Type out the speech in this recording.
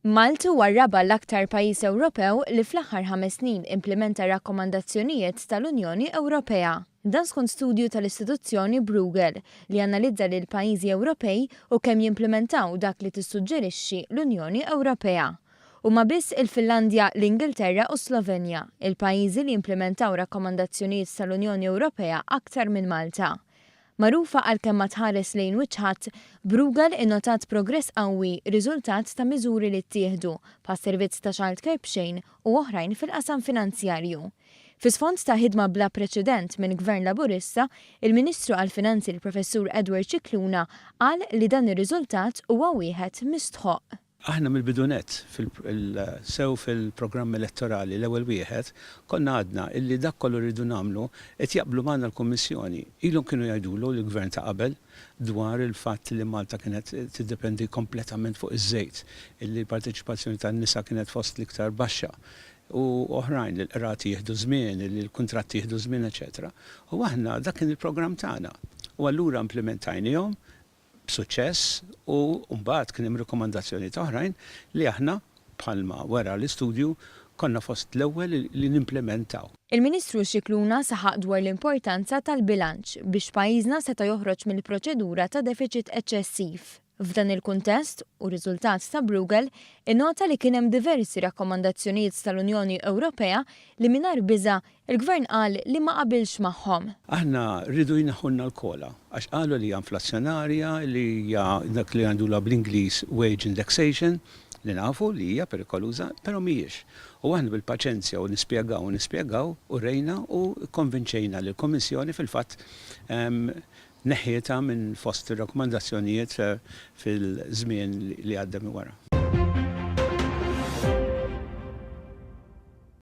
Malta huwa r-raba' l-aktar pajjiż Ewropew li fl-aħħar 5 snin implementa rakkomandazzjonijiet tal-Unjoni Ewropea. Dan skont studju tal-istituzzjoni Bruegel li analizza lil pajjiżi Ewropej u kemm jimplementaw dak li tissuġġerixxi l-Unjoni Ewropea. Huma biss il-Finlandja, l-Ingilterra u Slovenja, il-pajjiżi li implementaw rakkomandazzjonijiet tal-Unjoni Ewropea aktar minn Malta. Magħrufa għalkemm ma tħares lejn wiċċ Bruegel innotat progress qawwi riżultat ta' miżuri li ttieħdu bħas servizz ta' childcare b'xejn u oħrajn fil-qasam finanzjarju. Fi sfond ta' ħidma bla preċedent minn Gvern Laburista, il-Ministru għall-Finanzi l-Professur Edward Cicluna qal li dan ir-riżultat huwa wieħed mistħoq. Aħna mill-bidunet sew fil-programm elettorali l-ewwel wieħed konna għadna illi dak kollu rridu nagħmlu qed jaqblu magħna l-Kummissjoni. Ilhom kienu jgħidulu l-Gvern ta' qabel dwar il-fatt li Malta kienet tiddependi kompletament fuq iż-żejt, illi l-parteċipazzjoni tan-nisa kienet fost l-iktar baxxa u oħrajn li l-qrati jieħdu żmien, li l-kuntratti jieħdu żmien, eċetera. U aħna dak kien il-programm tagħna. U allura implementajnihom b'suċċess u mbagħad kien hemm rekomandazzjonijiet oħrajn li aħna bħalma wara l-istudju konna fost l-ewwel li nimplementaw. Il-Ministru Cicluna saħaq dwar l-importanza tal-bilanċ biex pajjiżna seta' joħroġ mill-proċedura ta' deficit eċċessiv. F'dan il-kuntest u riżultat ta' Bruegel innota li kien hemm diversi rakkomandazzjonijiet tal-Unjoni Ewropea li mingħajr biża' il-Gvern qal li ma qabilx magħhom. Aħna rridu jnaħħulna l-kola għax qalu li hija inflazzjonarja li hija dak li għandula bl-Ingliż wage indexation li nafu li hija perikoluża, però mhijiex. U aħna bil-paċenzja u nispjegaw u rejna u konvinċejna li l-Kommissjoni fil-fatt neħieta minn fost ir-rakkomandazzjonijiet fil-żmien li għadda minn wara.